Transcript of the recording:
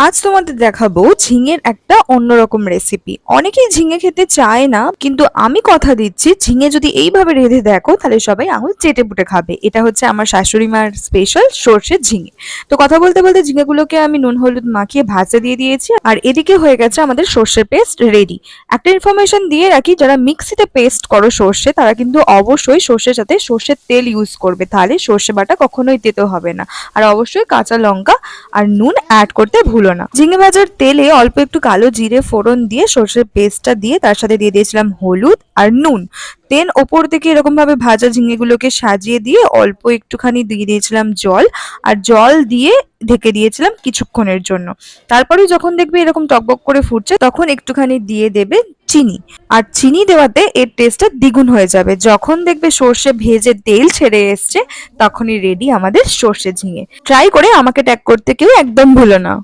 আজ তোমাদের দেখাবো ঝিঙের একটা অন্যরকম রেসিপি। অনেকেই ঝিঙে খেতে চায় না, কিন্তু আমি কথা দিচ্ছি ঝিঙে যদি এইভাবে রেঁধে দেখো তাহলে সবাই আঙুল চেটে পুটে খাবে। এটা হচ্ছে আমার শাশুড়ি মার স্পেশাল সর্ষের ঝিঙে। তো কথা বলতে বলতে ঝিঙেগুলোকে আমি নুন হলুদ মাখিয়ে ভাজতে দিয়ে দিয়েছি, আর এদিকে হয়ে গেছে আমাদের সর্ষের পেস্ট রেডি। একটা ইনফরমেশন দিয়ে রাখি, যারা মিক্সিতে পেস্ট করো সর্ষে, তারা কিন্তু অবশ্যই সর্ষের সাথে সর্ষের তেল ইউজ করবে, তাহলে সর্ষে বাটা কখনোই তেতো হবে না। আর অবশ্যই কাঁচা লঙ্কা আর নুন অ্যাড করতে ভুলো না। ঝিঙে ভাজার তেলে অল্প একটু কালো জিরে ফোড়ন দিয়ে সর্ষের পেস্টটা দিয়ে তার সাথে দিয়ে দিয়েছিলাম হলুদ আর নুন। দেন ওপর থেকে এরকম ভাবে ভাজা ঝিঙেগুলোকে সাজিয়ে দিয়ে অল্প একটুখানি দিয়ে দিয়েছিলাম জল, আর জল দিয়ে ঢেকে দিয়েছিলাম কিছুক্ষণের জন্য। তারপরে যখন দেখবে এরকম টকবক করে ফুটছে, তখন একটুখানি দিয়ে দেবে চিনি। আর চিনি দেওয়াতে এর টেস্টটা দ্বিগুণ হয়ে যাবে। যখন দেখবে সর্ষে ভেজে তেল ছেড়ে এসছে, তখনই রেডি আমাদের সর্ষে ঝিঙে। ট্রাই করে আমাকে ট্যাগ করতে কেউ একদম ভুলো না।